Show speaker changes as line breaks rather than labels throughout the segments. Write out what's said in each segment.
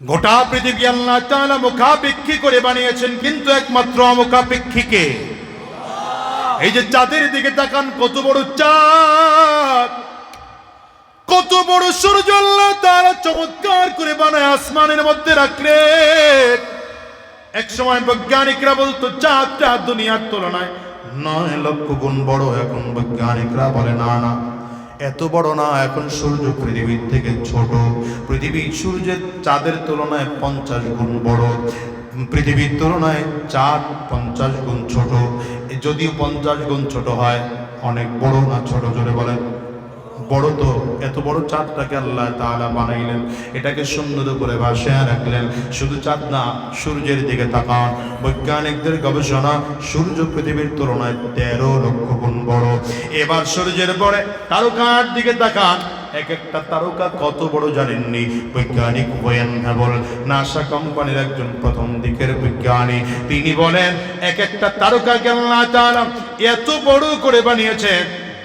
গোটা পৃথিবী আল্লাহ তাআলা মুখাপেক্ষী করে বানিয়েছেন, কিন্তু একমাত্র অমুখাপেক্ষীকে। এই যে চাঁদের দিকে তাকান, কত বড় চাঁদ, কত বড় সূর্য আল্লাহ তাআলা চমৎকার করে বানায় আসমানের মধ্যে রাখলেন। এক সময় বৈজ্ঞানিকরা বলতো চাঁদটা দুনিয়ার তুলনায় 9 লক্ষ গুণ বড়। এখন বৈজ্ঞানিকরা বলে না না, এত বড় না, এখন সূর্য পৃথিবীর থেকে ছোট। পৃথিবী সূর্যের চাঁদের তুলনায় 50 গুণ বড়, পৃথিবীর তুলনায় চাঁদ 50 গুণ ছোট। যদিও 50 গুণ ছোট হয়, অনেক বড় না ছোট? জোরে বলেন। বড় তো। এত বড় চাঁদটাকে আল্লাহ তাআলা বানাইলেন, এটাকে সুন্দর করে ভাসিয়ে রাখলেন। শুধু চাঁদ না, সূর্যের দিকে তাকান, বৈজ্ঞানিকদের গবেষণা, সূর্য পৃথিবীর তুলনায় 13 লক্ষ গুণ বড়। এবার সূর্যের পরে তারকার দিকে তাকান, এক একটা তারকা কত বড় জানেননি? বৈজ্ঞানিক ওয়েন হ্যাবল, নাসা কোম্পানির একজন প্রথম দিকের বিজ্ঞানী, তিনি বলেন এক একটা তারকাকে আল্লাহ তাআলা এত বড় করে বানিয়েছে,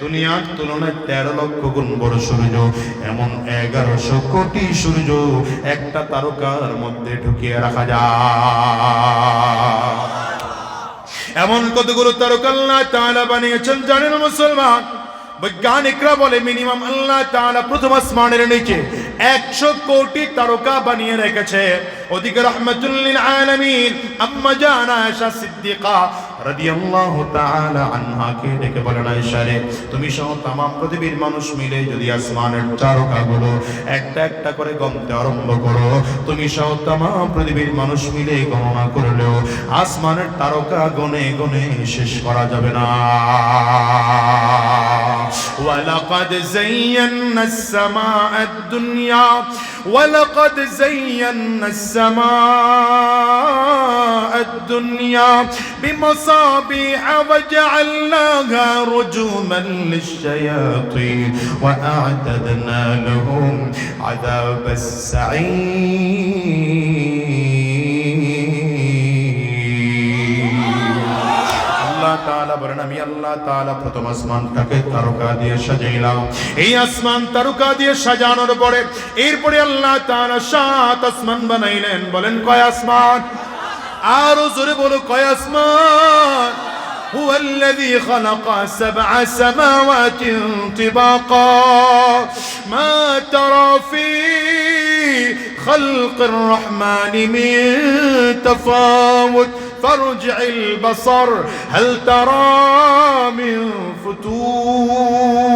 দুনিয়ার তুলনায় 13 লক্ষ গুণ বড় সূর্য। এমন 1100 কোটি সূর্য একটা তারকার মধ্যে ঢুকিয়ে রাখা যায়। এমন কতগুলো তারকা আল্লাহ তাআলা বানিয়েছেন জানেন মুসলমান? বৈজ্ঞানিকরা বলে মিনিমাম আল্লাহ তাআলা প্রথম আসমানের নিচে 100 কোটি তারকা বানিয়ে রেখেছে। ওদিকে রাহমাতুল লিল আলামিন আম্মা জান আয়েশা সিদ্দিকা রাদিয়াল্লাহু তাআলা আনহাকে ডেকে বলেন, আয়েশা রে, তুমি সহ तमाम পৃথিবীর মানুষ মিলে যদি আসমানের তারকাগুলো একটা একটা করে গণতে আরম্ভ করো, তুমি সহ तमाम পৃথিবীর মানুষ মিলে গণনা করলেও আসমানের তারকা গনে গনে শেষ করা যাবে না। ولقد زينا السماء الدنيا ولقد زينا السماء الدنيا بمصابيح وجعلناها رجوما للشياطين وأعتدنا لهم عذاب السعير। আমি আল্লাহ তাআলা প্রথম আসমানটাকে তারকা দিয়ে সাজাইলাম। এই আসমান তারকা দিয়ে সাজানোর পরে এরপরে আল্লাহ তাআলা 7 আসমান বানাইলেন। বলেন কয় আসমান? আরো জোরে বলো, কয় আসমান? هو الذي خلق 7 سماوات طباقا ما ترى في خلق الرحمن من تفاوت فارجع البصر هل ترى من فتور।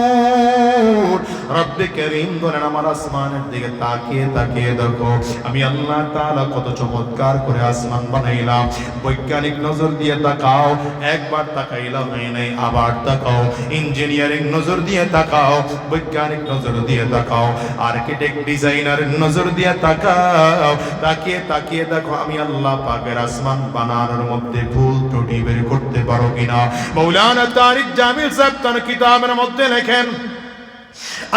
রব্বে করিম বলেন, আমার আসমানের দিকে তাকিয়ে তাকিয়ে দেখো আমি আল্লাহ তাআলা কত চমৎকার করে আসমান বানাইলাম। বৈজ্ঞানিক নজর দিয়ে তাকাও, একবার তাকাইলা হয় নাই, আবার তাকাও। ইঞ্জিনিয়ারিং নজর দিয়ে তাকাও, বৈজ্ঞানিক নজর দিয়ে তাকাও, আর্কিটেক্ট ডিজাইনারের নজর দিয়ে তাকাও। তাকিয়ে তাকিয়ে দেখো আমি আল্লাহ পাকের আসমান বানানোর মধ্যে ভুল ত্রুটি বের করতে পারো কিনা। মাওলানা তারিক জামিল সাহেব তার কিতাবের মধ্যে লেখেন,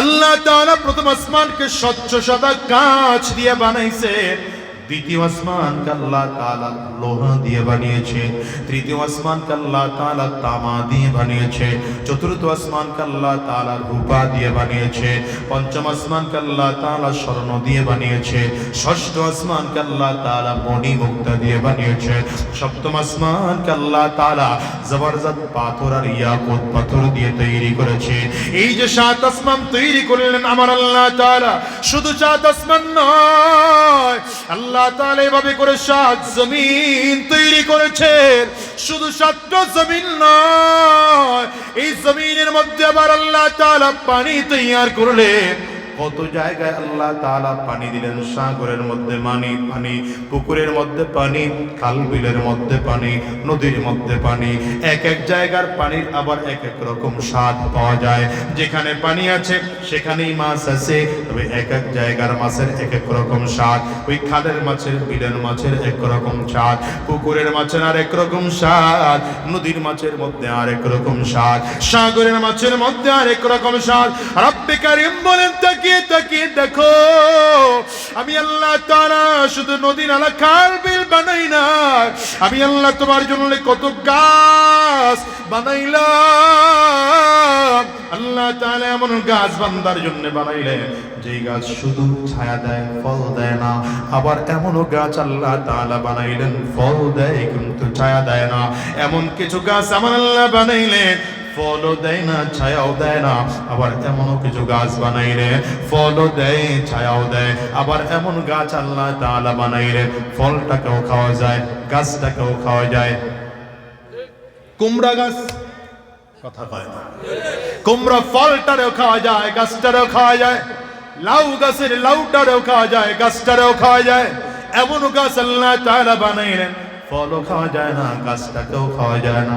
আল্লাহ তাআলা প্রথম আসমানকে স্বচ্ছ সাদা কাঁচ দিয়ে বানাইছে, দ্বিতীয় আসমানকে আল্লাহ তাআলা লোহা দিয়ে বানিয়েছে, তৃতীয় আসমানকে আল্লাহ তাআলা তামা দিয়ে বানিয়েছে, চতুর্থ আসমানকে আল্লাহ তাআলা রূপা দিয়ে বানিয়েছে, পঞ্চম আসমানকে আল্লাহ তাআলা স্বর্ণ দিয়ে বানিয়েছে, ষষ্ঠ আসমানকে আল্লাহ তাআলা মণি মুক্তা দিয়ে বানিয়েছে, সপ্তম আসমানকে আল্লাহ তাআলা জবরদস্ত পাথর আর ইয়াকুত পাথর দিয়ে তৈরি করেছে। এই যে 7 আসমান তৈরি করলেন আমার আল্লাহ তাআলা, শুধু 7 আসমান নয়, আল্লাহ তাআলা এভাবে করে 7 জমিন তৈরি করেছেন। শুধু 7টা জমিন নয়, এই জমিনের মধ্যে আবার আল্লাহ তাআলা পানি তৈয়ার করলেন। কত জায়গায় আল্লাহ তাআলা পানি দিলেন, সাগরের মধ্যে পানি, পুকুরের মধ্যে পানি, খাল বিলের মধ্যে পানি, নদীর মধ্যে পানি। এক এক জায়গার পানির আবার এক এক রকম স্বাদ পাওয়া যায়। যেখানে পানি আছে সেখানেই মাছ আছে, তবে এক এক জায়গার মাছের এক এক রকম স্বাদ। ওই খালের মাছের, বিলের মাছের এক রকম স্বাদ, পুকুরের মাছের আর এক রকম স্বাদ, নদীর মাছের মধ্যে আর এক রকম স্বাদ, সাগরের মাছের মধ্যে আর এক রকম স্বাদ। রব্বে কারীম বলেন, তাকিয়ে তাকিয়ে দেখো আমি আল্লাহ তাআলা শুধু নদী নালা খাল বিল বানাই না, আমি আল্লাহ তোমার জন্য কত গাছ বানাইলাম। আল্লাহ তাআলা এমন গাছ বান্দার জন্য বানাইলেন যেই গাছ শুধু ছায়া দেয়, ফল দেয় না, আবার এমনও গাছ আল্লাহ তাআলা বানাইলেন ফল দেয় কিন্তু ছায়া দেয় না। এমন কিছু গাছ আমার আল্লাহ বানাইলেন ফলও দেয় না ছায়াও দেয় না। আবার এমনও কিছু গাছ বানাইলেন ফলও দেয় ছায়াও দেয়। আবার এমন গাছ আল্লাহ তাআলা বানাইলেন ফলটাকেও খাওয়া যায় গাছটাকেও খাওয়া যায়। কুমড়া গাছ কথা কয় না, কুমড়া ফলটারেও খাওয়া যায় গাছটারেও খাওয়া যায়। লাউ গাছের লাউটারেও খাওয়া যায় গাছটারেও খাওয়া যায়। এমন গাছ আল্লাহ তাআলা বানাইলেন ফলও খাওয়া যায় না গাছটাকেও খাওয়া যায় না।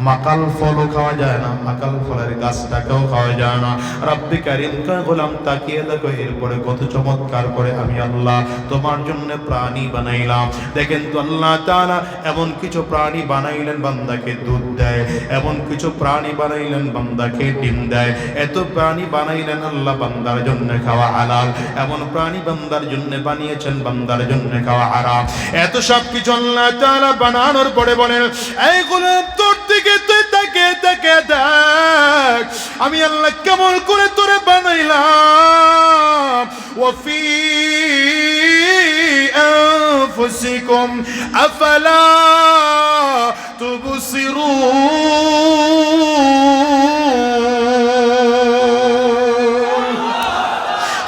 মাকাল ফলও খাওয়া যায় না মাকাল ফলের গাছটাকেও খাওয়া যায় না। রব্বে কারীম কয় গোলাম তাকিয়ে দেখো এরপরে কত চমৎকার করে আমি আল্লাহ তোমার জন্য প্রাণী বানাইলাম। দেখেন তো আল্লাহ তাআলা এমন কিছু প্রাণী বানাইলেন বান্দাকে দুধ দেয়, এমন কিছু প্রাণী বানাইলেন বান্দাকে ডিম দেয়। এত প্রাণী বানাইলেন আল্লাহ বান্দার জন্য খাওয়া হালাল, এমন প্রাণী বান্দার জন্য বানিয়েছেন বান্দার জন্য খাওয়া হারাম। এত সব কিছু আল্লাহ তাআলা বানানোর পরে বলেন এই গোলাম তোর দিকে তুই তাকে তাকে দেখ আমি আল্লাহ কেমন করে তোরে বানাইলাম। ওয়াফি আনফুসিকুম আফালা তুবসিরুন।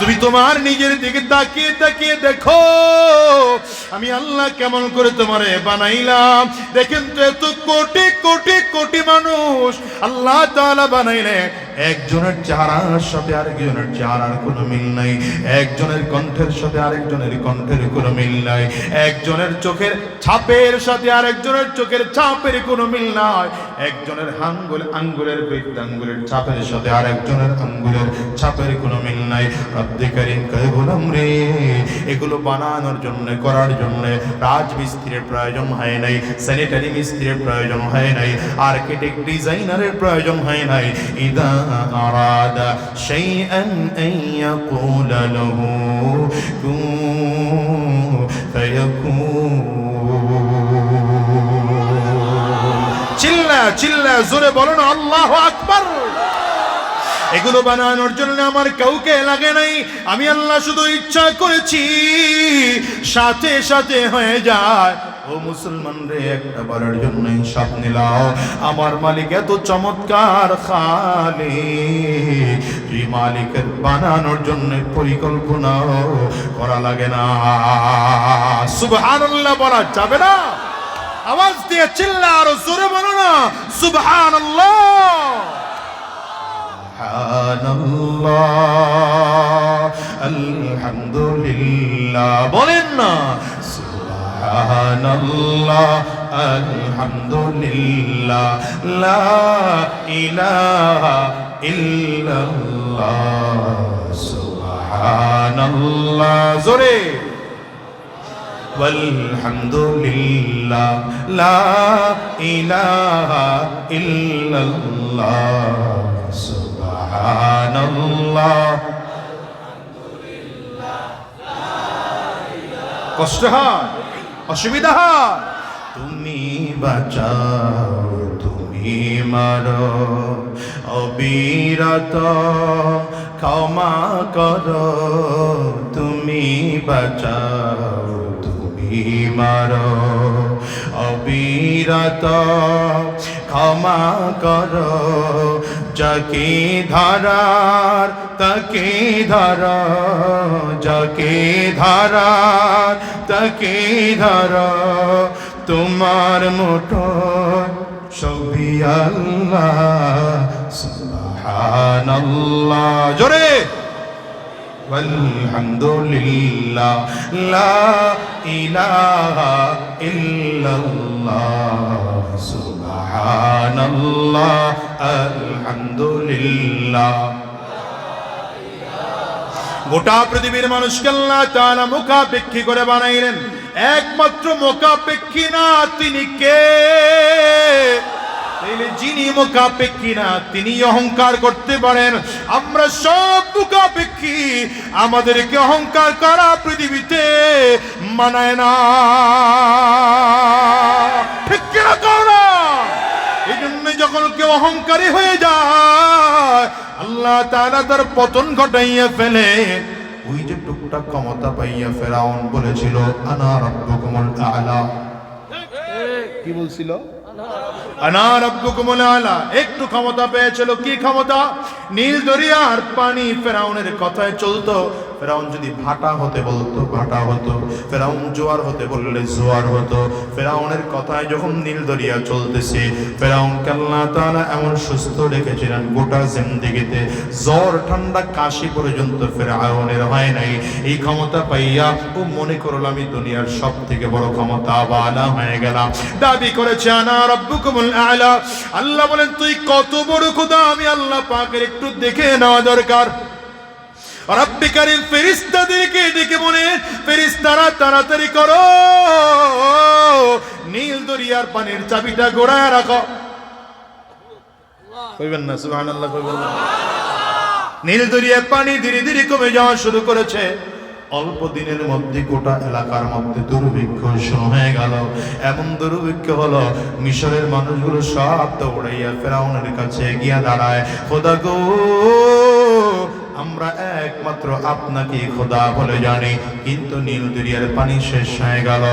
তুমি তোমার নিজের দিকে তাকিয়ে তাকিয়ে দেখো আমি আল্লাহ কেমন করে তোমারে বানাইলাম। দেখেন তো এত কোটি কোটি কোটি মানুষ আল্লাহ তাআলা বানাইলেন একজনের চেহারার সাথে আরেকজনের চেহারার কোনো মিল নাই, একজনের কণ্ঠের সাথে আরেকজনের কণ্ঠের কোনো মিল নাই, একজনের চোখের ছাপের সাথে আরেকজনের চোখের ছাপের কোনো মিল নাই, একজনের আঙ্গুলের বৃদ্ধাঙ্গুলের ছাপের সাথে আরেকজনের আঙ্গুলের ছাপের কোনো মিল নাই। রব্বে কারীম কয় গোলাম রে এগুলো বানানোর জন্য করার জন্য রাজমিস্ত্রির প্রয়োজন হয় নাই, স্যানিটারি মিস্ত্রির প্রয়োজন হয় নাই, আর্কিটেক্ট ডিজাইনারের প্রয়োজন হয় নাই। ইদা আরাদা শাইআন আন ইয়াকুলা লাহু কুন ফায়াকুন। চিল্লা চিল্লা জোরে বলো না আল্লাহু আকবার। এগুলো বানানোর জন্য আমার কাউকে লাগে নাই, আমি আল্লাহ শুধু ইচ্ছা করেছি সাথে সাথে হয়ে যায়। ও মুসলমান রে একটা বারের জন্য হিসাব নিলাও আমার মালিক এত চমৎকার খালিক, এই মালিকের বানানোর জন্য পরিকল্পনা করা লাগে না। সুবহানাল্লাহ বলা যাবে না? আওয়াজ দিয়ে চিল্লা আর জোরে বলো না সুবহানাল্লাহ। সুবহানাল্লাহ আলহামদুলিল্লাহ বলেন না সুবহানাল্লাহ আলহামদুলিল্লাহ লা ইলাহা ইল্লাল্লাহ সুবহানাল্লাহ জোরে ওয়ালহামদুলিল্লাহ লা ইলাহা ইল্লাল্লাহ সুবহানাল্লাহ। কষ্ট হয় অসুবিধা হয় তুমি বাঁচাও তুমি মারো অবিরত ক্ষমা করো তুমি বাঁচাও তুমি মারো অবিরত ক্ষমা করো যাকে ধারার তাকে ধারা যাকে ধারার তাকে ধারা তোমার মুঠো সবই আল্লাহ সুবহানাল্লাহ জোরে ওয়ালহামদুলিল্লাহ লা ইলাহা ইল্লাল্লাহ সুবহানাল্লাহ আলহামদুলিল্লাহ। গোটা পৃথিবীর মানুষকে আল্লাহ তাআলা মুখাপেক্ষী করে বানাইলেন, একমাত্র মুখাপেক্ষী না তিনি কে? যিনি মুখাপেক্ষী না তিনি অহংকার করতে পারেন, আমরা সব মুখাপেক্ষী, আমাদেরকে অহংকার করা পৃথিবীতে মানায় না, ঠিক কিনা করা? এই জন্য যখন কেউ অহংকারী হয়ে যায় আল্লাহ তাআলা তার পতন ঘটাইয়া ফেলে। ওই যে টুকটাক ক্ষমতা পাইয়া ফেরাউন বলেছিল আনা রাব্বুকুমুল আ'লা। কি বলছিল? আনা রাব্বুকুমুল আ'লা। একটু ক্ষমতা পেয়েছিল। কি ক্ষমতা? নীল দরিয়ার পানি ফেরাউনের কথায় চলতো। ফেরাউন যদি ভাটা হতে বলতো ভাটা হতো, ফেরাউন জোয়ার হতে বললে জোয়ার হতো। ফেরাউনের কথায় যখন নীল দরিয়া চলতেছে, ফেরাউনকে আল্লাহ তাআলা এমন সুস্থ রেখেছিলেন, গোটা জিন্দেগিতে জ্বর ঠান্ডা কাশি পর্যন্ত ফেরাউনের হয় নাই। এই ক্ষমতা পাইয়া ও মনে করল আমি দুনিয়ার সব থেকে বড় ক্ষমতাওয়ালা হয়ে গেলাম। দাবি করেছে আনা রাব্বুকুমুল আ'লা। আল্লাহ বলেন তুই কত বড় খোদা আমি আল্লাহ পাকের একটু দেখে নেওয়া দরকার। রব্বি কারীম ফেরেশতাদেরকে ডেকে বলে ফেরেশতারা তাড়াতাড়ি করো, নীল দরিয়ার পানির চাবিটা ঘোরায় রাখো। কইবেন না সুবহানাল্লাহ? কইবেন না? নীল দরিয়ার পানি ধীরে ধীরে কমে যাওয়া শুরু করেছে। অল্প দিনের মধ্যে গোটা এলাকার মধ্যে দুর্ভিক্ষ শুরু হয়ে গেল। এমন দুর্ভিক্ষ হলো মিশরের মানুষগুলো সব দৌড়াইয়া ফেরাউনের কাছে গিয়া দাঁড়ায়, খোদা গো আমরা একমাত্র আপনাকে খোদা বলে জানি, কিন্তু নীল দরিয়ার পানি শেষ হয়ে গেল।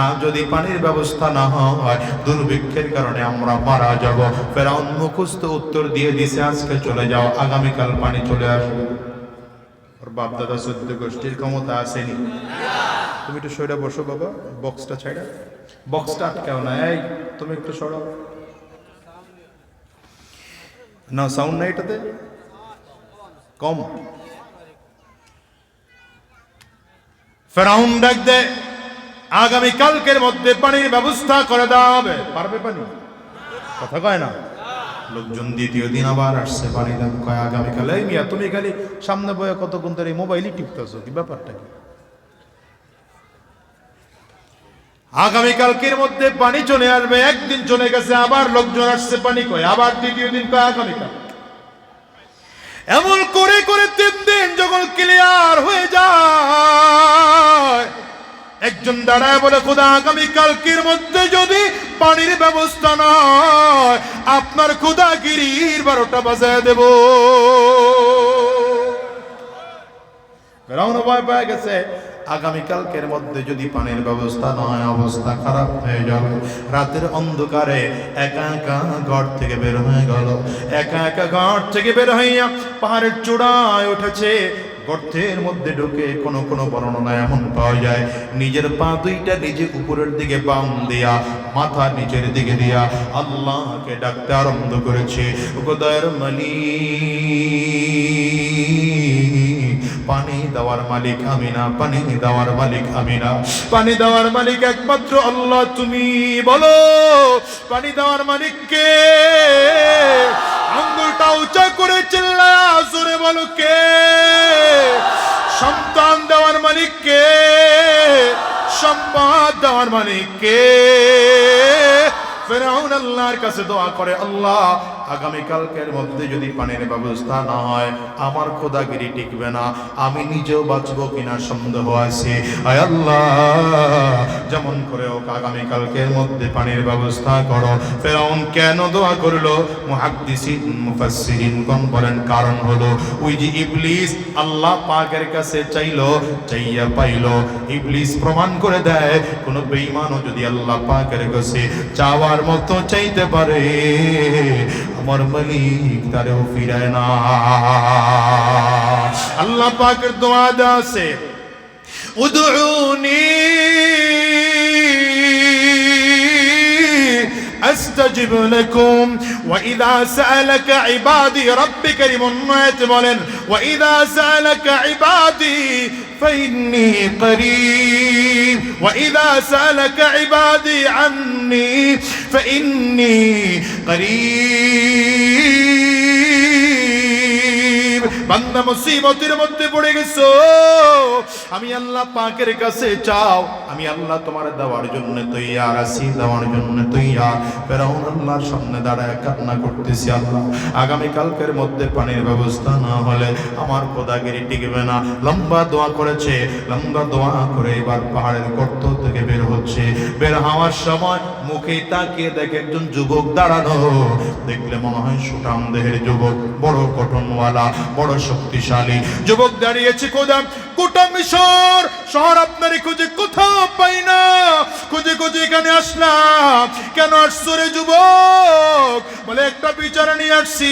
আর যদি পানির ব্যবস্থা না হয় দুর্ভিক্ষের কারণে আমরা মারা যাব। ফেরাউন মুখস্থ উত্তর দিয়ে দিছে আজকে চলে যাও, আগামীকাল পানি চলে আসবে। ওর বাপ দাদা 14 গোষ্ঠীর ক্ষমতা আসেনি। তুমি একটু সইরা বসো বাবা, বক্সটা ছাইড়া, বক্সটা আটকাও না। এই তুমি একটু সরাও না, সাউন্ড নাই এটাতে, কম। ফেরাউন ডাক দে আগামী কালকের মধ্যে পানির ব্যবস্থা করে দেওয়া হবে। পারবে পানি? কথা কয় না। লোকজন দ্বিতীয় দিন আবার আসছে, পানি দাম কয় আগামীকাল। এই মিয়া তুমি খালি সামনে বয়ে কতক্ষণ ধরে মোবাইলই টিপতেছো, কি ব্যাপারটা কি? আগামীকালকের মধ্যে পানি চলে আসবে। একদিন চলে গেছে, আবার লোকজন আসছে, পানি কয় আবার দ্বিতীয় দিন কয় আগামীকাল। এমন করে করে 3 দিন যখন ক্লিয়ার হয়ে যায়, একজন দাঁড়ায় বলে খোদা আগামী কালকের মধ্যে যদি পানির ব্যবস্থা না হয় আপনার খোদাগিরির 12টা বাজায় দেব। ফেরাউন ভয় পেয়ে গেছে, আগামীকালকের মধ্যে যদি পানির ব্যবস্থা না হয় অবস্থা খারাপ হয়ে যাবে। রাতের অন্ধকারে একা একা ঘর থেকে বের হয়ে গেল। একা একা ঘর থেকে বের হইয়া পাহাড়ের চূড়ায় উঠেছে। গর্তের মধ্যে ঢুকে কোন কোন বর্ণনা এমন পাওয়া যায় নিজের পা দুইটা নিজে উপরের দিকে বাম দিয়া, মাথা নিচের দিকে দিয়া আল্লাহকে ডাকতে আরম্ভ করেছে, খোদার মালিক, পানি দেওয়ার মালিক আমি না, পানি দেওয়ার মালিক আমি না, পানি দেওয়ার মালিক একমাত্র আল্লাহ। তুমি বলো পানি দেওয়ার মালিক কে? আঙ্গুলটা উঁচা করে চিল্লায়া জোরে বলো কে? সন্তান দেওয়ার মালিক কে? সম্পদ দেওয়ার মালিক কে? ফেরাউন আল্লাহর কাছে দোয়া করে, আল্লাহ আগামীকালকের মধ্যে যদি পানির ব্যবস্থা না হয় আমার খোদাগিরি টিকবে না, আমি নিজেও বাঁচবো কিনা সন্দেহ আছে। আয় আল্লাহ যেমন করে হোক আগামীকালকের মধ্যে পানির ব্যবস্থা করো। ফেরাউন কেন দোয়া করলো? মুহাদ্দিসিন মুফাসসিরিন কোন বলেন কারণ হলো ওই যে ইবলিস আল্লাহ পাকের কাছে চাইলো, চাইয়া পাইলো। ইবলিস প্রমাণ করে দেয় কোন বেঈমানও যদি আল্লাহ পাকের কাছে চাওয়ার মতো চাইতে পারে আমার মালিক তারেও ফিরায় না। আল্লাহ পাকের দোয়া আছে, উদউনি أستجب لكم وإذا سألك عبادي ربي كريم বলেন وإذا سألك عبادي فإني قريب وإذا سألك عبادي عني فإني قريب। বান্দা মুসিবতের মধ্যে পড়ে গেছো, আমি আল্লাহ পাকের কাছে চাও, আমি আল্লাহ তোমার দেওয়ার জন্য তৈয়ার আছি, দেওয়ার জন্য তৈয়ার। ফেরাউন আল্লাহর সামনে দাঁড়ায় কান্না করতেছি, আল্লাহ আগামীকালকের মধ্যে পানির ব্যবস্থা না হলে আমার খোদাগিরি টিকবে না। লম্বা দোয়া করেছে, লম্বা দোয়া করে এবার পাহাড়ের গর্ত থেকে বের হচ্ছে। বের হওয়ার সময় মুখে তাকিয়ে দেখে একজন যুবক দাঁড়ানো, দেখলে মনে হয় সুঠাম দেহের যুবক, বড় গঠনওয়ালা, বড় শক্তিশালী। যুবক দাঁড়িয়েছে, খোদা গোটা মিশর শহর আপনারে খুঁজে কোথাও পাই না, খুঁজে খুঁজে এখানে আসলাম। কেন আসছো রে যুবক? বলে একটা বিচার নিয়ে আসছি।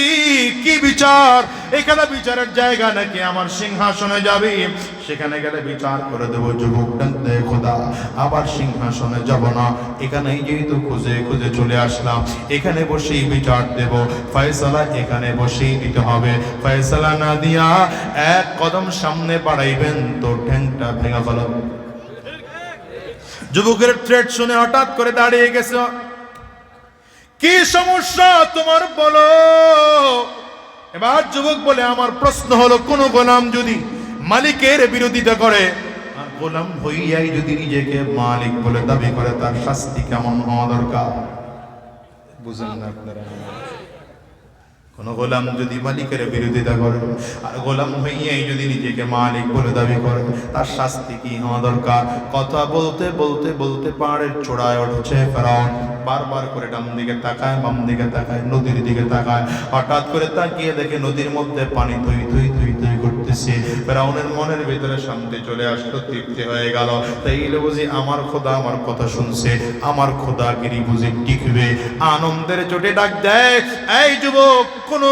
কি বিচার? এখানে বিচারের জায়গা নাকি আমার সিংহাসনে যাবি, সেখানে গেলে বিচার করে দেবো। যুবক ডাকতে, খোদা আবার সিংহাসনে যাব না, এখানেই যেহেতু খুঁজে খুঁজে চলে আসলাম, এখানে বসেই বিচার দেব। ফয়সালা এখানে বসেই দিতে হবে। ফয়সালা না দিয়া এক কদম সামনে বাড়াইবেন তো ঠ্যাংটা ভেঙে ফেল। যুবকের থ্রেট শুনে হঠাৎ করে দাঁড়িয়ে গেছে। কি সমস্যা তোমার বলো? এবার যুবক বলে, আমার প্রশ্ন হলো, কোন গোলাম যদি মালিকের বিরোধিতা করে আর গোলাম হইয়াই যদি নিজেকে মালিক বলে দাবি করে, তার শাস্তি কেমন হওয়া দরকার? বুঝেন না আপনারা? কোন গোলাম যদি মালিকের বিরোধিতা করে আর গোলাম হইয়াই যদি নিজেকে মালিক বলে দাবি করে, তার শাস্তি কি হওয়া দরকার? কথা বলতে বলতে বলতে পাহাড়ের চূড়ায় উঠছে ফেরাউন। বারবার করে ডান দিকে তাকায়, বাম দিকে তাকায়, নদীর দিকে তাকায়। হঠাৎ করে তাকিয়ে দেখে নদীর মধ্যে পানি থই থই থই থই করতেছে। ফেরাউনের মনের ভিতরে শান্তি চলে আসলো, তৃপ্তি হয়ে গেল। তাইলে বুঝি আমার খোদা আমার কথা শুনছে, আমার খোদাগিরি বুঝি টিকবে। আনন্দের চোটে ডাক দেয়, এই যুবক, কোন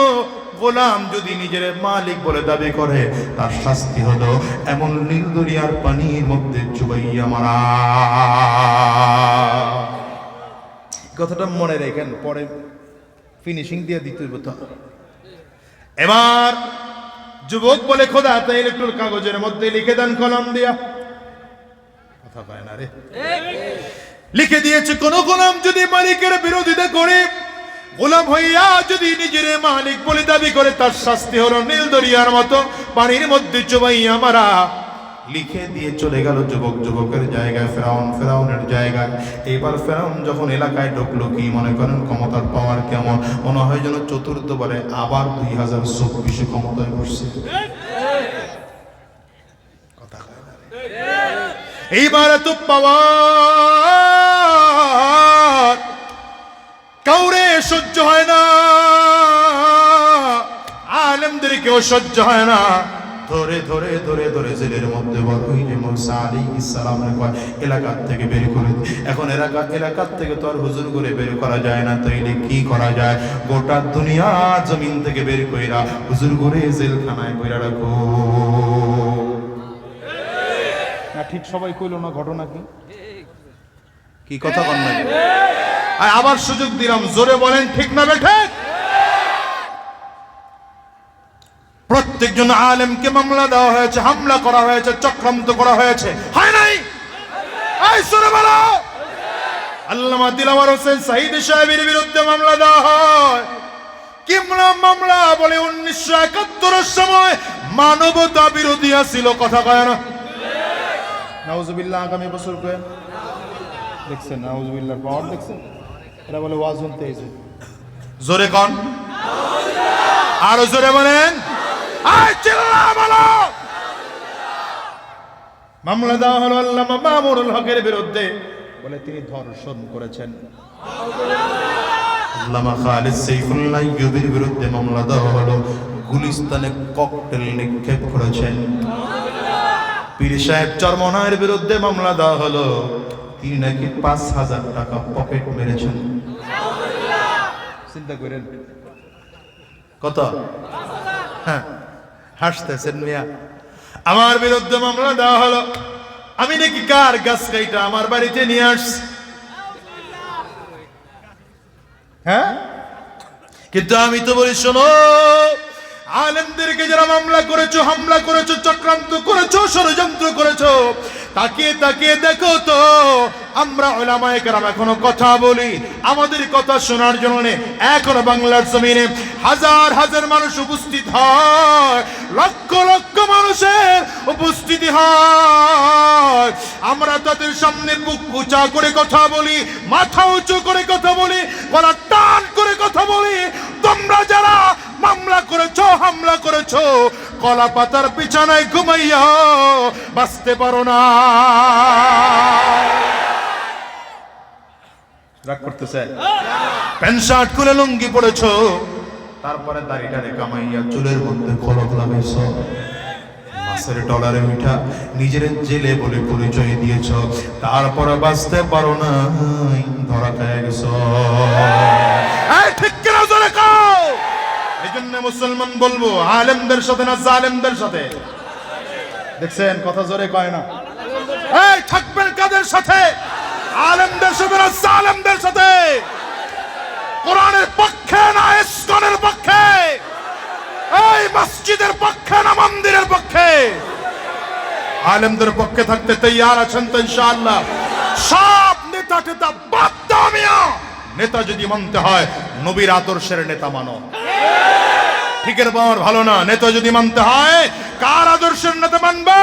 গোলাম যদি নিজের মালিক বলে দাবি করে, তার শাস্তি হলো এমন নীল দরিয়ার পানির মধ্যে চুবাইয়া মারা। কথাটা মনে রেখেন, পরে ফিনিশিং দিয়ে দিতে হবে তো। এবার যুবক বলে, খোদা তাইলে একটু কাগজের মধ্যে লিখে দেন কলম দিয়া। কথা পায় না রে। লিখে দিয়েছে, কোন গোলাম যদি মালিকের বিরোধিতা করে, গোলাম হইয়া যদি নিজের মালিক বলে দাবি করে, তার শাস্তি হলো নীল দরিয়ার মতো পানির মধ্যে চুবাইয়া মারা। লিখে দিয়ে চলে গেল যুবক যুবকের জায়গায়, ফেরাউন ফেরাউনের জায়গায়। এবার ফেরাউন যখন এলাকায় ঢুকলো, কি মনে করেন ক্ষমতার পাওয়ার কেমন? মনে হয় যেন চতুর্থবারে আবার 2024 ক্ষমতায় বসছে। এইবার তো পাওয়ার কাউরে সহ্য হয় না, আলেমদেরকেও সহ্য হয় না। ধরে ধরে ধরে ধরে জেলের মধ্যে বড়ই যে মুসা আলাইহিস সালামের এলাকার থেকে বের করে। এখন এলাকার থেকে তো আর হুজুর করে বের করা যায় না, তাইলে কি করা যায়? গোটা দুনিয়া জমিন থেকে বের কইরা হুজুর করে জেলখানায় কইরা রাখো। না ঠিক সবাই কইলো না, ঘটনা কি? কি কথা বল না? আবার সুযোগ দিলাম, জোরে বলেন ঠিক না বেঠে? প্রত্যেকজন আলেমকে মামলা দেওয়া হয়েছে, হামলা করা হয়েছে, চক্রান্ত করা হয়েছে, হয় নাই? এই জোরে বলো। আল্লামা দিলওয়ার হোসেন সাঈদ সাহেবের বিরুদ্ধে মামলা দেওয়া হয়। কি মামলা? বলে 1971 এর সময় মানবতা বিরোধী ছিল। কথা কয় না? নাউজুবিল্লাহ। আগামী বছর কয় দেখছেন নাউজুবিল্লাহর পাওয়ার দেখছেন? এরা বলে ওয়াজ শুনতে এসে। জোরে কোন? আরো জোরে বলেন। আয় চিল্লা বলো। মামলা দেওয়া হলো আল্লামা মামুনুল হকের বিরুদ্ধে, বলে তিনি ধর্ষণ করেছেন। আল্লামা খালিদ সাইফুল্লাহ আইয়ুবীর বিরুদ্ধে মামলা দেওয়া হলো, গুলিস্তানে ককটেল নিক্ষেপ করেছেন। পীর সাহেব চরমনায়ের বিরুদ্ধে মামলা দেওয়া হলো, তিনি নাকি 5000 টাকা পকেট মেরেছেন। চিন্তা করেন কত? হ্যাঁ, হাসতেছেন মিয়া। আমার বিরুদ্ধে মামলা দেওয়া হলো, আমি নাকি কার গাছ কাইটা আমার বাড়িতে নিয়ে আসছি। হ্যাঁ, কিন্তু আমি তো বলি, শোনো, আলেমদেরকে যারা মামলা করেছো, হামলা করেছো, চক্রান্ত করেছো, ষড়যন্ত্র করেছো, তাকিয়ে তাকিয়ে দেখো তো আমরা উলামায়ে কেরাম এখনো কথা বলি। আমাদের কথা শোনার জন্য এখনো বাংলার জমিনে হাজার হাজার মানুষ উপস্থিত হয়, লক্ষ লক্ষ মানুষের উপস্থিতি হয়। আমরা তাদের সামনে বুক উঁচা করে কথা বলি, মাথা উঁচু করে কথা বলি, গলা টান করে কথা বলি। তোমরা যারা মামলা করেছো, হামলা করেছো, কলা পাতার বিছানায় ঘুমাইয়া বাঁচতে পারো না। রাগ করতেছে? প্যান্ট শার্ট খুলে লুঙ্গি পড়েছো, তারপরে দাড়িটারে কামাইয়া চুলের মধ্যে খলক লাগাইছ, মাছের ডলারে উঠা নিজের জেলে বলে পরিচয় দিয়েছ, তারপরে বাঁচতে পারো না, ধরা খেয়ে গেছ। ঠিক কিনা জোরে কও। এই জন্য মুসলমান বলবো আলেমদের সাথে না জালেমদের সাথে? দেখছেন কথা জোরে কয় না। এই থাকবেন কাদের সাথে? আলেমদের সাথে না জালেমদের সাথে? কোরআনের পক্ষে না ইসলামের পক্ষে? এই মসজিদের পক্ষে না মন্দিরের পক্ষে? আলেমদের পক্ষে থাকতে তৈয়ার আছেন তো ইনশাআল্লাহ? সব নেতা টেতা বাদ দাও মিয়া। নেতা যদি মানতে হয় নবীর আদর্শের নেতা মানো। ঠিকের পাওয়ার ভালো না। নেতা যদি মানতে হয় কার আদর্শের নেতা মানবো?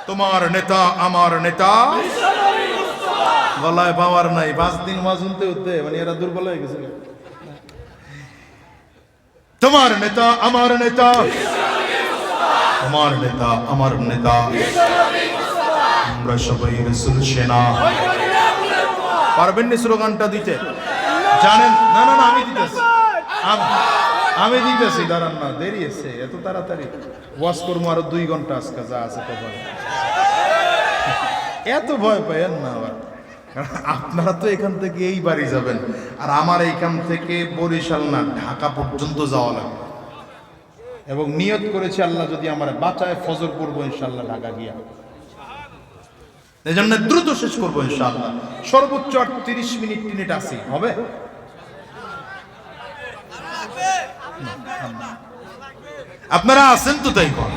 তোমার নেতা আমার নেতা। গলায় পাওয়ার নাই, 5 দিন ওয়াজ শুনতে হতে মানে এরা দুর্বল হয়ে গেছে। তোমার নেতা আমার নেতা, তোমার নেতা আমার নেতা, আমরা সবাই রাসূল সেনা। পারবেন না স্লোগানটা দিতে? জানেন? না না না, আমি দিতেছি, আমি দিতেছি। দাঁড়ান না, দেরি আছে, এত তাড়াতাড়ি ওয়াজ করবো আরো 2 ঘন্টা আজকে যা আছে কপালে। এত ভয় পাইয়েন না আবার, আপনারা তো এখান থেকে এই বাড়ি যাবেন, আর আমার এইখান থেকে বরিশাল না ঢাকা পর্যন্ত যাওয়া লাগবে। এবং নিয়ত করেছি আল্লাহ যদি আমার বাঁচায় ফজর করবো ইনশাল্লাহ ঢাকা গিয়া। এই জন্য দ্রুত শেষ করবো ইনশাল্লাহ। সর্বোচ্চ 30 মিনিট আসি হবে। আপনারা আছেন তো? তাই কর।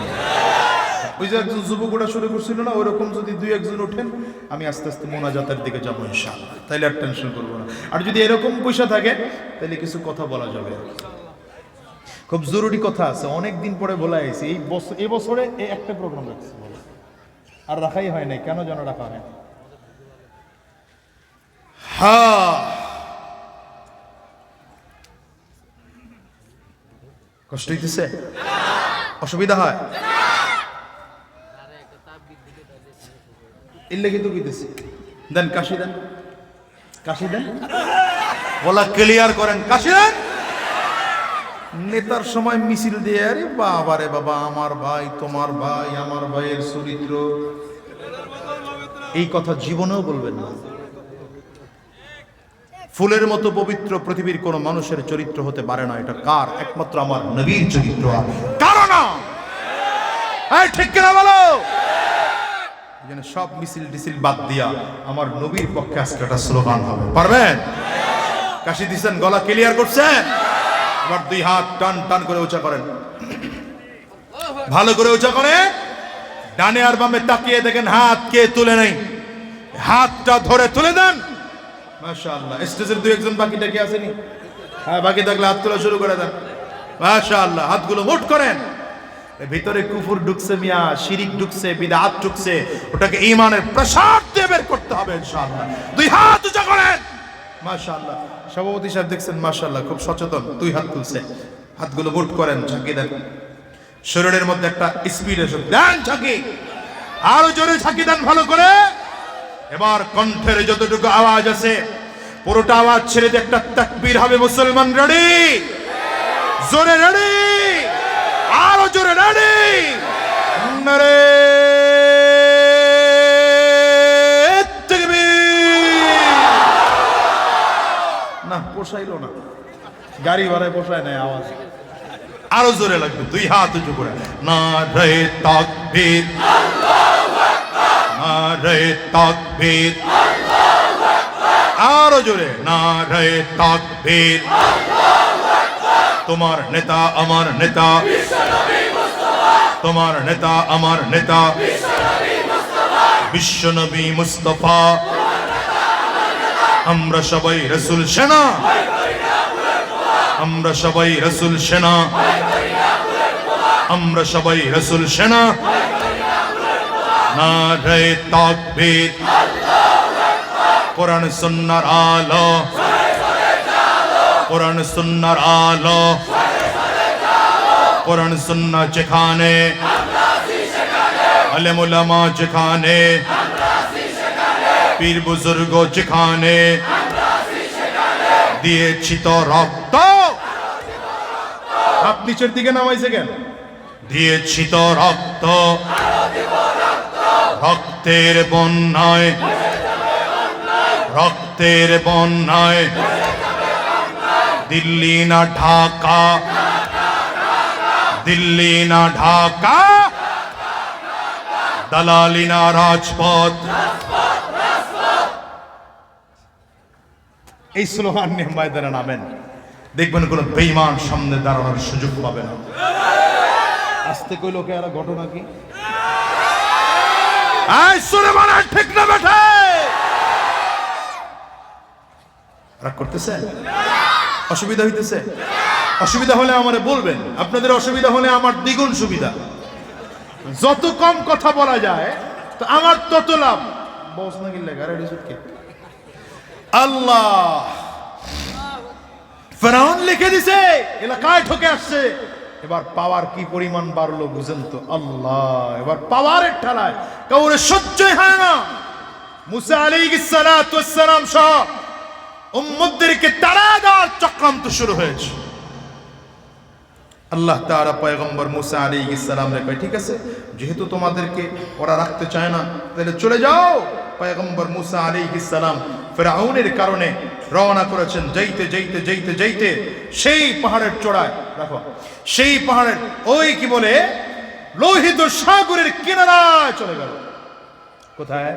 ওই যে একজন যুবক ওটা শুরু করছিল না, ওইরকম যদি 2-1 জন ওঠেন আমি আস্তে আস্তে মোনাজাতের দিকে যাবো ইনশাআল্লাহ। তাইলে আর টেনশন করবো না। আর যদি এরকম পয়সা থাকে তাহলে কিছু কথা বলা যাবে। খুব জরুরি কথা আছে, অনেক দিন পরে বলা হয়েছে। এই বছরে এই একটা প্রোগ্রাম রাখছি, আর রাখাই হয় নাই। কেন যেন রাখা হয়? হ্যাঁ, কষ্ট হইতেছে, অসুবিধা হয়, ইল্লে কিন্তু কইতেছি। দেন কাশি দেন, কাশি দেন, বলা ক্লিয়ার করেন, কাশি দেন। নেতার সময় মিছিল দিয়ে আরে বাবা রে বাবা, আমার ভাই তোমার ভাই, আমার ভাইয়ের চরিত্র, এই কথা জীবনেও বলবেন না। ফুলের মতো পবিত্র পৃথিবীর কোন মানুষের চরিত্র হতে পারে না। এটা কার? একমাত্র আমার নবীর চরিত্র, কারণ না। ঠিক কিনা বলো? সব মিছিল ডিসিল বাদ দিয়া আমার নবীর পক্ষে আজকে একটা স্লোগান হবে। পারবেন? কাশি দিচ্ছেন, গলা ক্লিয়ার করছেন? এবার 2 হাত টান টান করে উঁচা করেন, ভালো করে উঁচা করে। ডানে আর বামে তাকিয়ে দেখেন হাত কে তুলে নেই, হাতটা ধরে তুলে দেন। মাশাআল্লাহ। স্টেজের 2-1 জন বাকি টাকি আসেনি? হ্যাঁ, বাকি থাকলে হাত তোলা শুরু করে দেন। মাশাআল্লাহ। হাতগুলো মুঠ করেন। ভিতরে কুফর ঢুকছে মিয়া, শিরিক ঢুকছে, বিদআত ঢুকছে, ওটাকে ঈমানের প্রসাদ দিয়ে বের করতে হবে ইনশাআল্লাহ। 2 হাত উঁচা করেন। মাশাআল্লাহ। সভাপতি সাহেব দেখছেন মাশাআল্লাহ খুব সচেতন, 2 হাত তুলছে। হাতগুলো মুঠ করেন, ঝাঁকি দেন। শরীরের মধ্যে একটা স্পিড এসে দেন, ঝাঁকি আরো জোরে ঝাঁকি দেন ভালো করে। এবার কণ্ঠের যতটুকু আওয়াজ আছে পুরোটা আওয়াজ ছেড়ে দিয়ে একটা তাকবীর হবে। মুসলমান রেডি? জোরে রেডি? আরো জোরে রেডি? নারে তাকবীর। না পোষাইলো না, গাড়ি ভাড়ায় পোষায় নাই আওয়াজ, আরো জোরে লাগবে। 2 হাত উঁচু করে নারে তাকবীর, আল্লাহু আকবার, নারে তাকবীর, আল্লাহু আকবার, আরো জোরে নারে তাকবীর, আল্লাহু আকবার। তোমার নেতা আমার নেতা বিশ্বনবী মুস্তাফা, তোমার নেতা আমার নেতা বিশ্বনবী মুস্তাফা, বিশ্বনবী মুস্তাফা, আমরা সবাই রাসূল সেনা, আমরা সবাই রাসূল সেনা, আমরা সবাই রাসূল সেনা। নারে তাকবীর, আল্লাহু আকবার। কোরআন সুন্নাহর আলো, কোরআন সুন্নাহর আলো, কোরআন সুন্নাহ যেখানে, আলেম উলামা যেখানে, পীর বুজুর্গ যেখানে, দিয়েছি তো রক্ত, হাত নিচের দিকে নামাইছে কেন? দিয়েছি তো রক্ত, রক্তের বন্যায়, রক্তের বন্যায়, দিল্লি না ঢাকা, দিল্লি না ঢাকা, দালালি না রাজপথ। এই স্লোগান নিয়ে ময়দানে নামেন, দেখবেন কোন বেঈমান সামনে দাঁড়ানোর সুযোগ পাবে না। আস্তে কই লোকে আর ঘটনা কি আই সুরে মারা ঠিক না বেঠে রাগ করতেছে? অসুবিধা হইতেছে? অসুবিধা হলে আমারে বলবেন, আপনাদের অসুবিধা হলে আমার দ্বিগুণ সুবিধা। যত কম কথা বলা যায় তো আমার তত লাভ। বস না গিল্লে গাড়ি সুটকে আল্লাহ ফেরাউন লিখে দিছে, এলাকায় ঢুকে আসছে। এবার পাওয়ার কি পরিমাণ বাড়লো বুঝেন তো? আল্লাহ এবার পাওয়ারের ঠেলায় কাউরে সহ্যই হয় না। মুসা আলাইহিস সালাতু ওয়াস সালাম সহ উম্মতদেরকে তাড়া দেওয়ার চক্রান্ত শুরু হয়েছে। আল্লাহ তাআলা পয়গম্বর মুসা আলাইহিস সালামকে কয়, ঠিক আছে, যেহেতু তোমাদেরকে ওরা রাখতে চায় না তাহলে চলে যাও। পয়গম্বর মুসা আলাইহিস সালাম ফিরআউনের কারণে রওনা করেছেন। যাইতে যাইতে যাইতে যাইতে সেই পাহাড়ের চূড়ায়, দেখো সেই পাহাড়ের ওই কি বলে লোহিত সাগরের কিনারায় চলে গেল। কোথায়?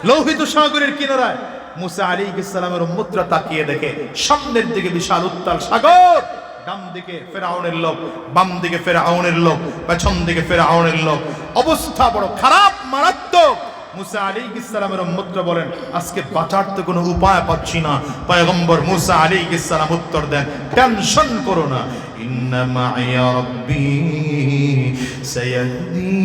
লোহিত সাগরের কিনারায়। মুসা আলাইহিস সালামের উম্মতরা তাকিয়ে দেখে সামনের দিকে বিশাল উত্তাল সাগর, ডান দিকে ফিরআউনের লোক, বাম দিকে ফিরআউনের লোক, পেছন দিকে ফিরআউনের লোক। অবস্থা বড় খারাপ, মারাত্মক। মুসা আলাইহিস সালামের উম্মতরা বলেন, আজকে বাঁচার তো কোনো উপায় পাচ্ছি না। পয়গম্বর মুসা আলাইহিস সালাম উত্তর দেন, টেনশন করো না, ইন্না মাইয়া রাব্বি সায়াহদিন।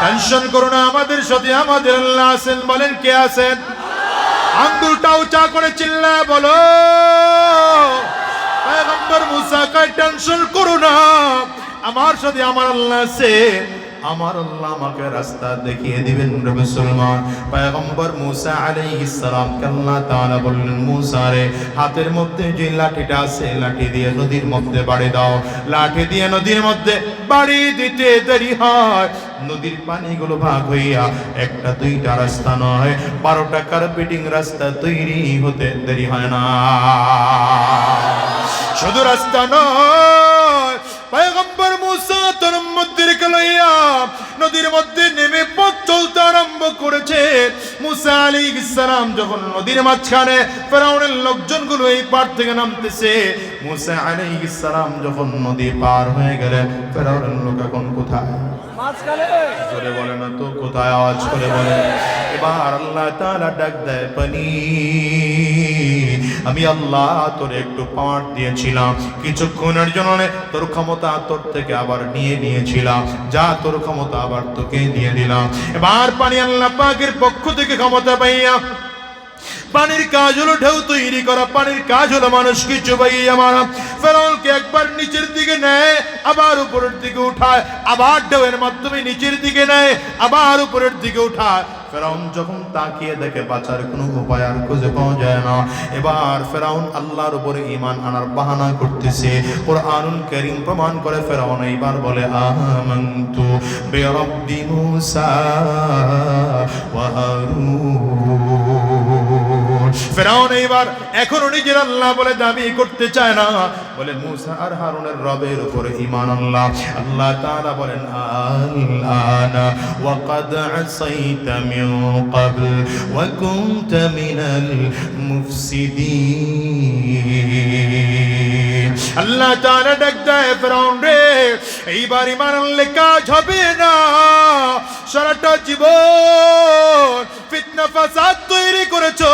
টেনশন করো না, আমাদের সাথে আমাদের আল্লাহ আছেন। বলেন কে আছেন? আঙ্গুলটা উঁচা করে চিল্লায় বলো। পয়গম্বর মুসা কয়, টেনশন করো না, আমার সাথে আমার আল্লাহ আছে, আমার আল্লাহ আমাকে রাস্তা দেখিয়ে দিবেন রে মুসলমান। পয়গম্বর মুসা আলাইহিস সালাম কে আল্লাহ তাআলা বললেন, মুসা রে, হাতের মধ্যে যে লাঠিটা আছে লাঠি দিয়ে নদীর মধ্যে বাড়ি দাও। লাঠি দিয়ে নদীর মধ্যে বাড়ি দিতে দেরি হয়, নদীর পানিগুলো ভাগ হইয়া একটা দুইটা রাস্তা নয় 12টা কার্পেটিং রাস্তা তৈরি হতে দেরি হয় না। শুধু রাস্তা নয়, পয়গম্বর মুসা তার উম্মতদেরকে লইয়া নদীর মধ্যে নেমে পথ চলতে আরম্ভ করেছে। মুসা আলাইহিস সালাম যখন নদীর মাঝখানে, ফিরআউনের লোকজনগুলো এই পার থেকে নামতেছে। মুসা আলাইহিস সালাম যখন নদী পার হয়ে গেলেন, ফিরআউনের লোক এখন কোথায়? মাঝখানে। জোরে বলে না তো, কোথায়? আওয়াজ করে বলে। এবার আল্লাহ তাআলা ডাক দেয়, পানি, আমি আল্লাহ তোর একটু পাওয়ার দিয়েছিলাম, কিছুক্ষণের জন্য তোর ক্ষমতা তোর থেকে আবার নিয়ে নিয়েছিলাম, যা তোর ক্ষমতা আবার তোকে দিয়ে দিলাম। এবার পানি আল্লাহ পাকের পক্ষ থেকে ক্ষমতা পাইয়া, পানির কাজ হলো ঢেউ তৈরি করা, পানির কাজ হলো মানুষকে চুবাইয়া মারা। ফেরাউনকে একবার নিচের দিকে নেয়, আবার উপরের দিকে উঠায়, আবার ঢেউয়ের মাধ্যমে নিচের দিকে নেয়, আবার উপরের দিকে উঠায়। ফেরাউন যখন তাকিয়ে দেখে বাঁচার কোনো উপায় আর খুঁজে পাওয়া যায় না, এবার ফেরাউন আল্লাহর উপরে ঈমান আনার বাহানা করতেছে। কুরআনুল কারীম প্রমাণ করে ফেরাউন এইবার বলে, আমানতু বিরাব্বি মূসা ওয়া হারুন। ফেরাউন এইবার এখনো নিজের আল্লাহ বলে দাবি করতে চায় না, বলে মূসা আর হারুনের রবের উপরে ঈমান আল্লাহ। আল্লাহ তাআলা বলেন, আল-আনা ওয়া ক্বাদ আসাইতা মিন ক্বাবল ওয়া কুনতা মিনাল মুফসিদিন। আল্লাহ তাআলা ডাক দেয়, ফেরাউন রে, এইবার ঈমান আনলে কাজ হবে না। সারাটা জীবন ফিতনা ফাসাদ তৈরি করেছো,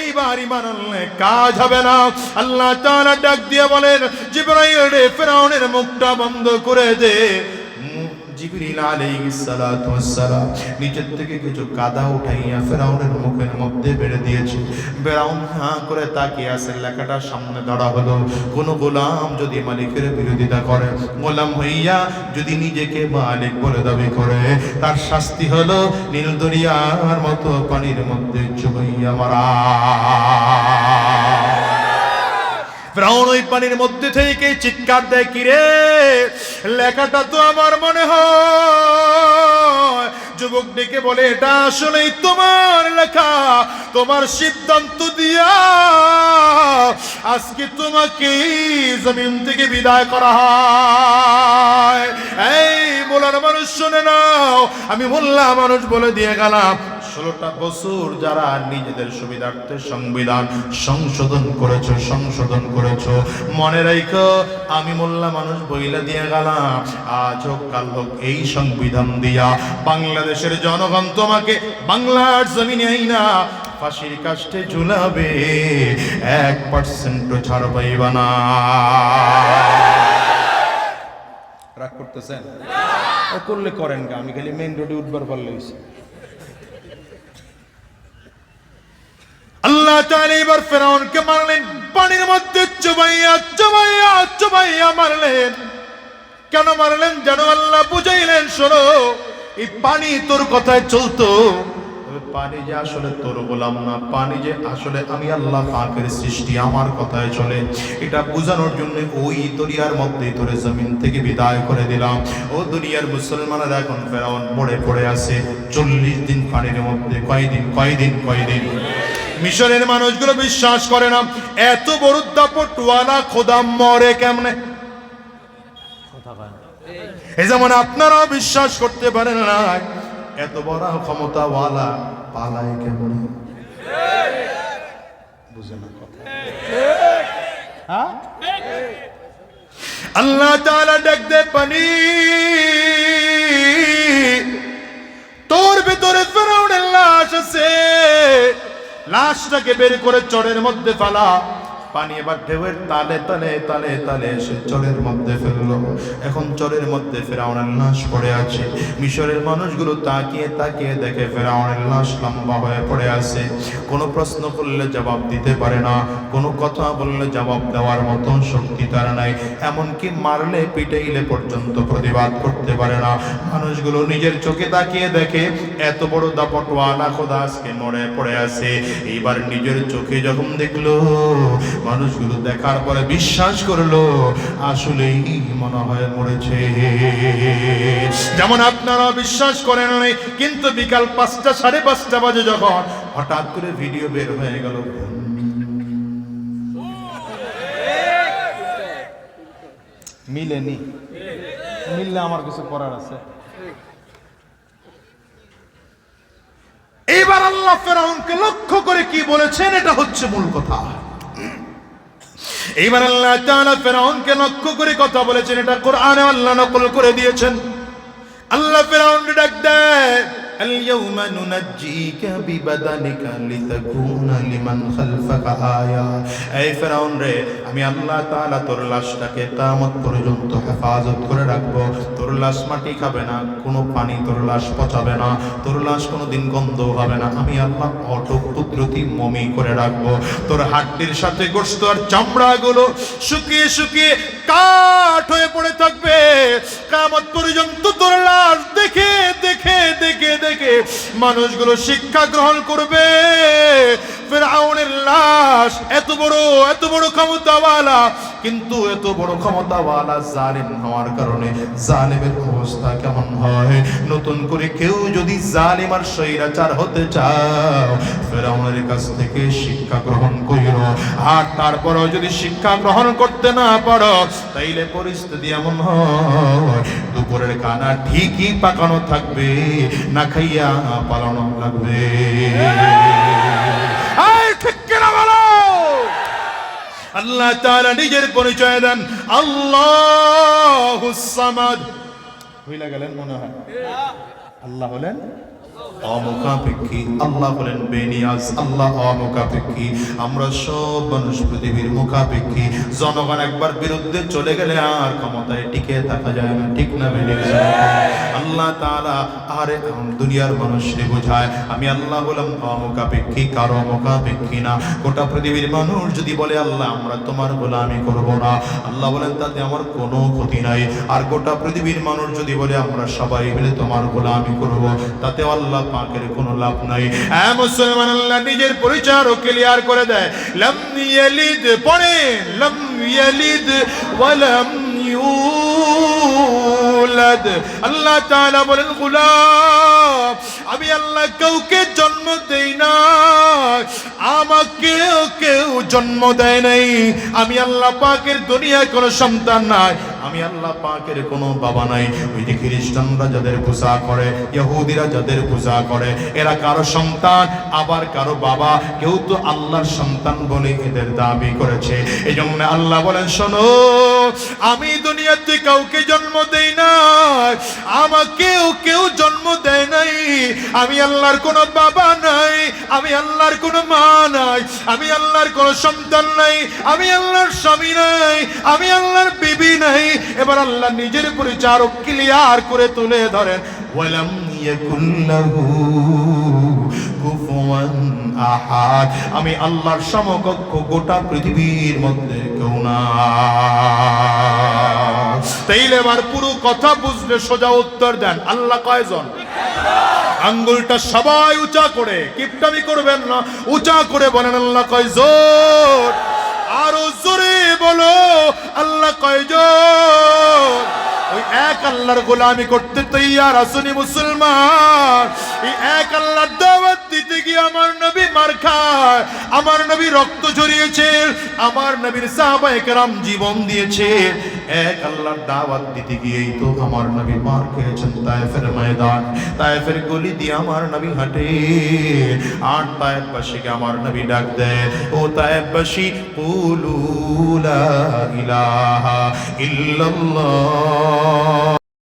এইবার ঈমান আনলে কাজ হবে না। আল্লাহ তাআলা ডাক দিয়ে বলেন, জিবরাইল রে, ফেরাউনের মুখটা বন্ধ করে দে। জিবরিল আলাইহিস সালাতু ওয়াস সালাম নিচের থেকে কিছু কাদা উঠাইয়া ফেরাউনের মুখের মধ্যে বেড়ে দিয়েছে। ফেরাউন হাঁ করে তাকিয়ে আছে। লেখাটা সামনে ধরা হলো, কোন গোলাম যদি মালিকের বিরোধিতা করে, গোলাম হইয়া যদি নিজেকে মালিক বলে দাবি করে, তার শাস্তি হলো নীল দরিয়ার মতো পানির মধ্যে চুবাইয়া মারা। ফেরাউন ওই পানির মধ্যে থেকে চিৎকার দেয়, কিরে লেখাটা তো আমার মনে হয়। যুবক ডেকে বলে, এটা আসলেই তোমার লেখা। তোমার সিদ্ধান্ত দিয়া আজকে তোমাকে জমিন থেকে বিদায় করা হয়। এই মোল্লার মানুষ শুনে নাও, আমি মোল্লা মানুষ বলে দিয়ে গেলাম, 16টা বছর যারা নিজেদের সুবিধার্থে সংবিধান সংশোধন করেছো, মনে রাখো আমি মোল্লা মানুষ বইলা দিয়ে গেলাম, আজ হোক কাল হোক এই সংবিধান দিয়া বাংলাদেশের জনগণ তোমাকে বাংলার জমিনে আইনা ফাঁসির কাষ্টে ঝুলাবে, 1% ছাড় পাইবা না। রাগ করতেছেন? করলে করেন গা, আমি খালি মেইন রোডে উঠবার পারলে হইছে। আল্লাহ তাআলা এবার ফেরাউনকে মারলেন, পানির মধ্যে চুবাইয়া মারলেন। কেন মারলেন জানো? আল্লাহ বুঝাইলেন, শোনো, এই পানি তোর কথায় চলতো, পানি যে আসলে তোর গোলাম না, পানি যে আসলে আমি আল্লাহ পাকের সৃষ্টি, আমার কথায় চলে, এটা বোঝানোর জন্য ওই দরিয়ার মধ্যে তোরে জমিন থেকে বিদায় করে দিলাম। ও দুনিয়ার মুসলমানেরা এখন ফেরাউন পড়ে আছে 40 দিন পানির মধ্যে। কয়দিন মিশরের মানুষগুলো বিশ্বাস করে না, এত বড় দাপটওয়ালা খোদা মরে কেমনে? এই যেমন আপনারাও বিশ্বাস করতে পারেন না, এত বড় ক্ষমতাওয়ালা পালায় কেমনে? বুঝে না কথা? হ্যাঁ, আল্লাহ তাআলা ডাক দে, পানি তোর ভিতরে ফেরাউনের লাশ আছে, লাশটাকে বের করে চরের মধ্যে ফেলা। পানি এবার ঢেউয়ের তালে এসে চরের মধ্যে ফেললো। এখন চরের মধ্যে ফেরাউনের লাশ পড়ে আছে। মিশরের মানুষগুলো তাকিয়ে দেখে ফেরাউনের লাশ লম্বা হয়ে পড়ে আছে। কোনো প্রশ্ন করলে জবাব দিতে পারে না, কোনো কথা বললে জবাব দেওয়ার মতো শক্তি তার নাই, এমনকি মারলে পিটাইলে পর্যন্ত প্রতিবাদ করতে পারে না। মানুষগুলো নিজের চোখে তাকিয়ে দেখে এত বড় দাপটওয়ালা খোদা আজকে মরে পড়ে আছে। এইবার নিজের চোখে যখন দেখলো, মানুষগুলো দেখার পরে বিশ্বাস করলো আসলেই মনে হয় মরেছে। যেমন আপনারা বিশ্বাস করেন নাই, কিন্তু বিকাল 5টা 5:30 বাজে যখন হঠাৎ করে ভিডিও বের হয়ে গেল, মিললে আমার কিছু করার আছে। এবার আল্লাহ ফেরাউনকে লক্ষ্য করে কি বলেছেন, এটা হচ্ছে মূল কথা। এইবার আল্লাহ তাআলা ফেরাউনকে লক্ষ্য করে কথা বলেছেন, এটা কোরআনে আল্লাহ নকল করে দিয়েছেন। আল্লাহ ফেরাউনকে ডাক দেয়, اليوم ننجيك ببدنك لتكون لمن خلفك آية। এই ফেরাউন রে, আমি আল্লাহ তাআলা তোর লাশটাকে কিয়ামত পর্যন্ত হেফাজত করে রাখবো। তোর লাশ মাটি খাবে না, কোনো পানি তোর লাশ পচাবে না, তোর লাশ কোনোদিন গন্ধ হবে না। আমি আল্লাহ অটক কুদরতি মমি করে রাখবো। তোর হাড্ডির সাথে গোশত আর চামড়াগুলো শুকিয়ে কাঠ হয়ে পড়ে থাকবে। কিয়ামত পর্যন্ত তোর লাশ দেখে মানুষগুলো শিক্ষা গ্রহণ করবে। ফেরাউনের লাশ এত বড় ক্ষমতাওয়ালা, কিন্তু এত বড় ক্ষমতাওয়ালা জালিম হওয়ার কারণে জালিমের অবস্থা কেমন হয়। নতুন করে কেউ যদি জালিম আর স্বৈরাচার হতে চাও, ফেরাউনের কাছ থেকে শিক্ষা গ্রহণ কইরো। আর তারপরেও যদি শিক্ষা গ্রহণ করতে না পারো, তাইলে পরিস্থিতি এমন হয় দুপুরের খানা ঠিকই পাকানো থাকবে, না খাইয়া পালানো লাগবে। আল্লাহ তাআলা নিজের পরিচয় দেন, আল্লাহুস সামাদ। হইলা গেলেন মনে হয়? আল্লাহ হলেন অমুখাপেক্ষী, আল্লাহ হলেন বেনিয়াজ, আল্লাহ অমুখাপেক্ষী। আমরা সব মানুষ পৃথিবীর মুখাপেক্ষী। জনগণ একবার বিরুদ্ধে চলে গেলে আর ক্ষমতায় টিকে থাকা যায় না, ঠিক না? আল্লাহ তাআলা আরে দুনিয়ার মানুষকে বোঝায় আমি আল্লাহ হলাম অমুখাপেক্ষী কারো মুখাপেক্ষী না। গোটা পৃথিবীর মানুষ যদি বলে আল্লাহ আমরা তোমার গোলামি করব না, আল্লাহ বলেন তাতে আমার কোনো ক্ষতি নাই। আর গোটা পৃথিবীর মানুষ যদি বলে আমরা সবাই মিলে তোমার গোলামি করব, তাতে আল্লাহ পাকের কোনো লাভ নাই। হ্যাঁ মুসলমান, আল্লাহ নিজের পরিচয় আরো ক্লিয়ার করে দেয়। লাম ইয়ালিদ, পড়েন লাম ইয়ালিদ ওয়া লাম ইউলাদ। আল্লাহ তাআলা বলেন গোলাম আমি আল্লাহ কাউকে জন্ম দেই না, আমাকেও কেউ জন্ম দেয় নাই। আমি আল্লাহ পাকের দুনিয়ায় কোনো সন্তান নাই, আমি আল্লাহ পাকের কোনো বাবা নাই। ওই যে খ্রিস্টানরা যাদের পূজা করে, ইহুদিরা যাদের পূজা করে, এরা কারো সন্তান আবার কারো বাবা, কেউ তো আল্লাহর সন্তান বলে এদের দাবি করেছে। এই জন্য আল্লাহ বলেন শোনো আমি দুনিয়াতে কাউকে জন্ম দেই না, আমাকেও কেউ জন্ম দেয় নাই। আমি আল্লাহর কোনো বাবা নাই, আমি আল্লাহর কোনো মা নাই, আমি আল্লাহর কোনো সন্তান নাই, আমি আল্লাহর স্বামী নাই, আমি আল্লাহর বিবি নাই। এবার আল্লাহ নিজের পরিচয় আরো ক্লিয়ার করে তুলে ধরেন ওয়ালাম ইয়াকুল্লাহু কুফুয়ান আহাদ। আমি আল্লাহর সমকক্ষ গোটা পৃথিবীর মধ্যে কেউ না। তাইলে এবার পুরো কথা বুঝলে সোজা উত্তর দেন আল্লাহ কয়জন? আঙ্গুলটা সবাই উঁচা করে, কিপটামি করবেন না, উঁচা করে বলেন আল্লাহ কয়জন? আরো জোরে বলো আল্লাহ কয়জন? ওই এক আল্লাহর গোলামি করতে তৈয়ার আসুনি মুসলমান? এই এক আল্লাহর দাওয়াত দিতে গিয়ে আমার নবী মার খায়, আমার নবী রক্ত ঝরিয়েছে, আমার নবীর সাহাবায়ে কেরাম জীবন দিয়েছে। এক আল্লাহর দাওয়াত দিতে গিয়েই তো আমার নবী মার খেয়েছেন তায়েফের ময়দান, তায়েফের গলি দিয়ে আমার নবী হাঁটে। আর তায়েফবাসীকে আমার নবী ডাক দেয়, ও তায়েফবাসী কুলু লা ইলাহা ইল্লাল্লাহ।